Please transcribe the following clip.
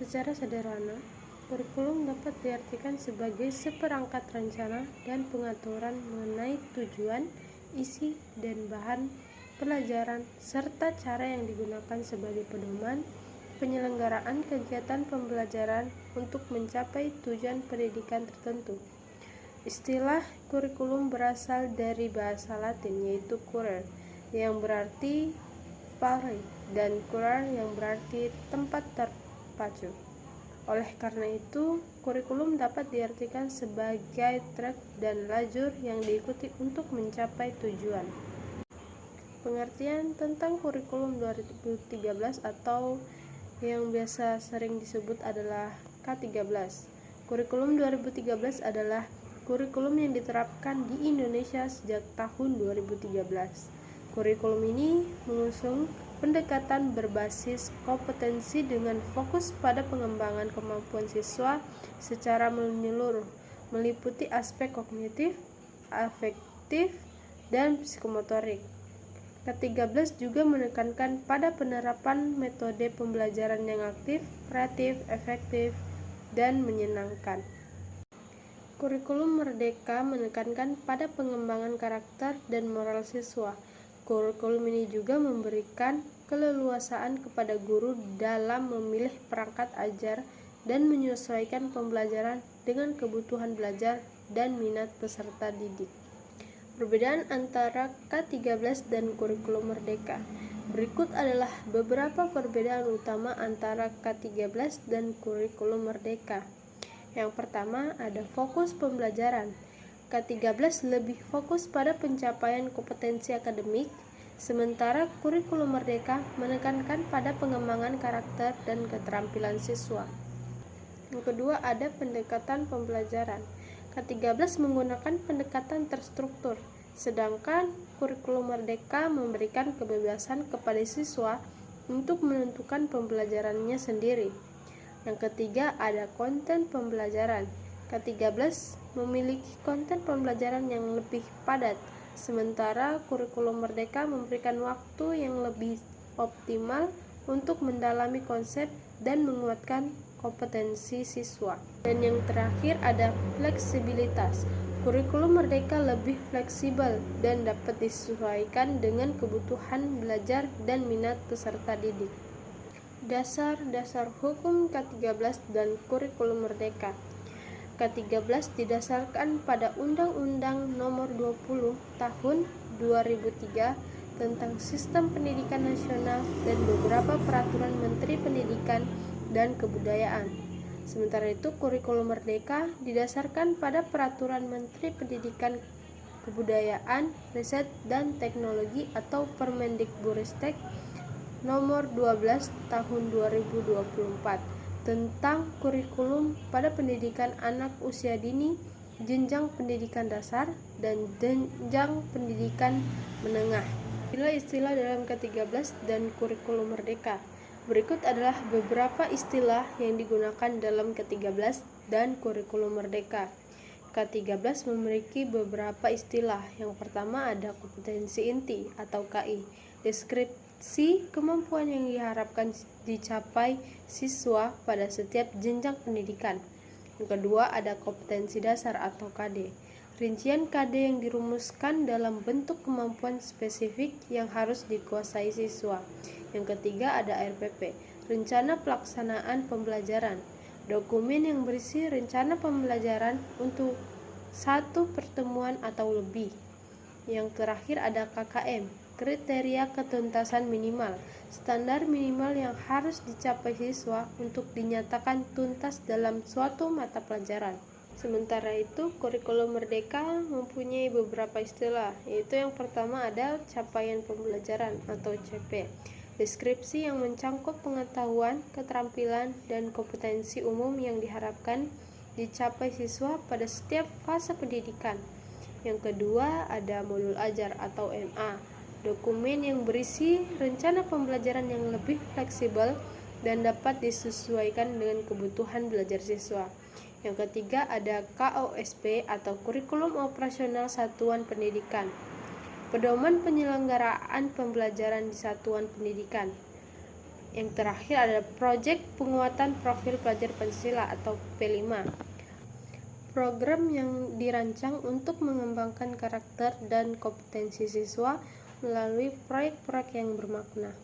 Secara sederhana, kurikulum dapat diartikan sebagai seperangkat rencana dan pengaturan mengenai tujuan, isi, dan bahan pelajaran, serta cara yang digunakan sebagai pedoman penyelenggaraan kegiatan pembelajaran untuk mencapai tujuan pendidikan tertentu. Istilah kurikulum berasal dari bahasa Latin yaitu currere, yang berarti pale, dan currere yang berarti tempat terpacu. Oleh karena itu, kurikulum dapat diartikan sebagai track dan lajur yang diikuti untuk mencapai tujuan. Pengertian tentang kurikulum 2013 atau yang biasa sering disebut adalah K13. Kurikulum 2013 adalah kurikulum yang diterapkan di Indonesia sejak tahun 2013. Kurikulum ini mengusung pendekatan berbasis kompetensi dengan fokus pada pengembangan kemampuan siswa secara menyeluruh, meliputi aspek kognitif, afektif, dan psikomotorik. Ke-13 juga menekankan pada penerapan metode pembelajaran yang aktif, kreatif, efektif, dan menyenangkan. Kurikulum Merdeka menekankan pada pengembangan karakter dan moral siswa. Kurikulum ini juga memberikan keleluasaan kepada guru dalam memilih perangkat ajar dan menyesuaikan pembelajaran dengan kebutuhan belajar dan minat peserta didik. Perbedaan antara K13 dan kurikulum Merdeka. Berikut adalah beberapa perbedaan utama antara K13 dan kurikulum Merdeka. Yang pertama, ada fokus pembelajaran. K13 lebih fokus pada pencapaian kompetensi akademik, sementara kurikulum Merdeka menekankan pada pengembangan karakter dan keterampilan siswa. Yang kedua, ada pendekatan pembelajaran. K13 menggunakan pendekatan terstruktur, sedangkan kurikulum Merdeka memberikan kebebasan kepada siswa untuk menentukan pembelajarannya sendiri. Yang ketiga, ada konten pembelajaran. K13 memiliki konten pembelajaran yang lebih padat, sementara kurikulum Merdeka memberikan waktu yang lebih optimal untuk mendalami konsep dan menguatkan kompetensi siswa. Dan yang terakhir ada fleksibilitas. Kurikulum Merdeka lebih fleksibel dan dapat disesuaikan dengan kebutuhan belajar dan minat peserta didik. Dasar-dasar hukum K13 dan kurikulum Merdeka. K13 didasarkan pada Undang-Undang Nomor 20 Tahun 2003 tentang Sistem Pendidikan Nasional dan beberapa peraturan Menteri Pendidikan dan Kebudayaan. Sementara itu, kurikulum Merdeka didasarkan pada Peraturan Menteri Pendidikan, Kebudayaan, Riset, dan Teknologi atau Permendikbudristek Nomor 12 Tahun 2024 tentang kurikulum pada pendidikan anak usia dini, jenjang pendidikan dasar, dan jenjang pendidikan menengah. Istilah-istilah dalam K13 dan kurikulum Merdeka. Berikut adalah beberapa istilah yang digunakan dalam K13 dan kurikulum Merdeka. K13 memiliki beberapa istilah. Yang pertama ada kompetensi inti atau KI, deskripsi kemampuan yang diharapkan dicapai siswa pada setiap jenjang pendidikan. Yang kedua ada kompetensi dasar atau KD, rincian KD yang dirumuskan dalam bentuk kemampuan spesifik yang harus dikuasai siswa. Yang ketiga ada RPP, rencana pelaksanaan pembelajaran, dokumen yang berisi rencana pembelajaran untuk satu pertemuan atau lebih. Yang terakhir ada KKM, kriteria ketuntasan minimal, standar minimal yang harus dicapai siswa untuk dinyatakan tuntas dalam suatu mata pelajaran. Sementara itu, kurikulum Merdeka mempunyai beberapa istilah, yaitu yang pertama ada capaian pembelajaran atau CP, deskripsi yang mencangkup pengetahuan, keterampilan, dan kompetensi umum yang diharapkan dicapai siswa pada setiap fase pendidikan. Yang kedua ada modul ajar atau MA, dokumen yang berisi rencana pembelajaran yang lebih fleksibel dan dapat disesuaikan dengan kebutuhan belajar siswa. Yang ketiga ada KOSP atau kurikulum operasional satuan pendidikan, pedoman penyelenggaraan pembelajaran di satuan pendidikan. Yang terakhir adalah proyek penguatan profil pelajar Pancasila atau P5. Program yang dirancang untuk mengembangkan karakter dan kompetensi siswa melalui proyek-proyek yang bermakna.